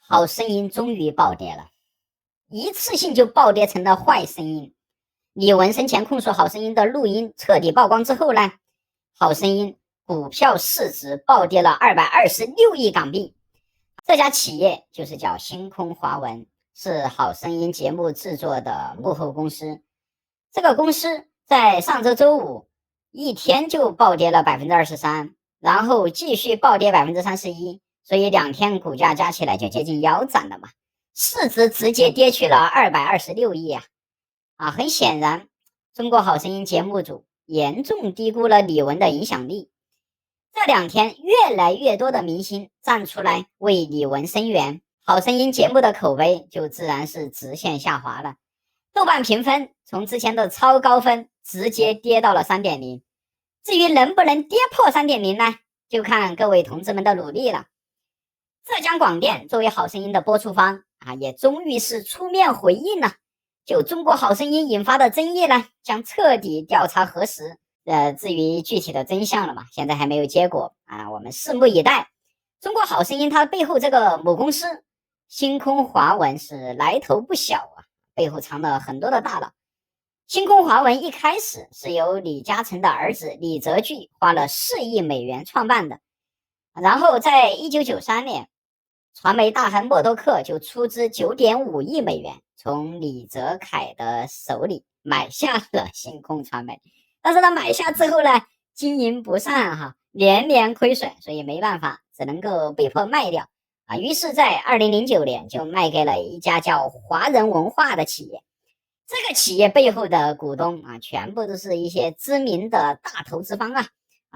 好声音终于暴跌了，一次性就暴跌成了坏声音。李玟生前控诉好声音的录音彻底曝光之后呢，好声音股票市值暴跌了226亿港币。这家企业就是叫星空华文，是好声音节目制作的幕后公司。这个公司在上周周五一天就暴跌了 23%， 然后继续暴跌 31%， 所以2天股价加起来就接近腰斩了嘛，市值直接跌去了226亿啊！很显然，中国好声音节目组严重低估了李玟的影响力。这2天越来越多的明星站出来为李玟声援，好声音节目的口碑就自然是直线下滑了。豆瓣评分从之前的超高分直接跌到了 3.0， 至于能不能跌破 3.0 呢，就看各位同志们的努力了。浙江广电作为好声音的播出方也终于是出面回应了，就中国好声音引发的争议呢，将彻底调查核实。至于具体的真相了嘛，现在还没有结果我们拭目以待。中国好声音它背后这个母公司星空华文是来头不小背后藏了很多的大佬。星空华文一开始是由李嘉诚的儿子李泽钜花了4亿美元创办的，然后在1993年，传媒大亨默多克就出资9.5亿美元从李泽楷的手里买下了星空传媒。但是他买下之后呢，经营不善连连亏损，所以没办法，只能够被迫卖掉于是在2009年就卖给了一家叫华人文化的企业。这个企业背后的股东全部都是一些知名的大投资方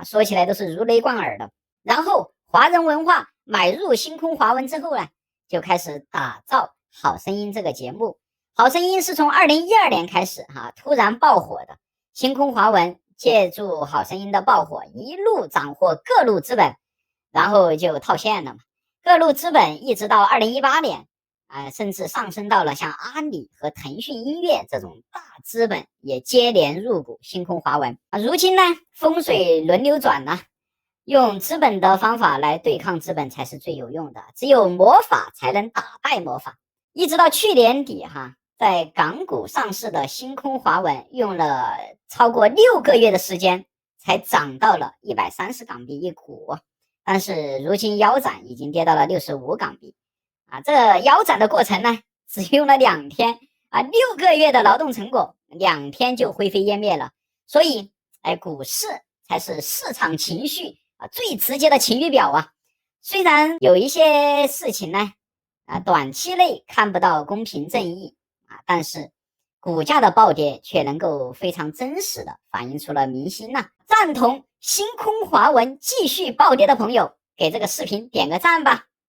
说起来都是如雷贯耳的。然后华人文化买入星空华文之后呢，就开始打造好声音这个节目。好声音是从2012年开始突然爆火的，星空华文借助好声音的爆火，一路斩获各路资本，然后就套现了嘛。各路资本一直到2018年甚至上升到了像阿里和腾讯音乐这种大资本也接连入股星空华文如今呢，风水轮流转用资本的方法来对抗资本才是最有用的，只有魔法才能打败魔法。一直到去年底在港股上市的星空华文用了超过6个月的时间才涨到了130港币一股，但是如今腰斩已经跌到了65港币这腰斩的过程呢，只用了2天6个月的劳动成果2天就灰飞烟灭了。所以股市才是市场情绪最直接的情绪表虽然有一些事情呢短期内看不到公平正义但是股价的暴跌却能够非常真实的反映出了民心赞同星空华文继续暴跌的朋友，给这个视频点个赞吧。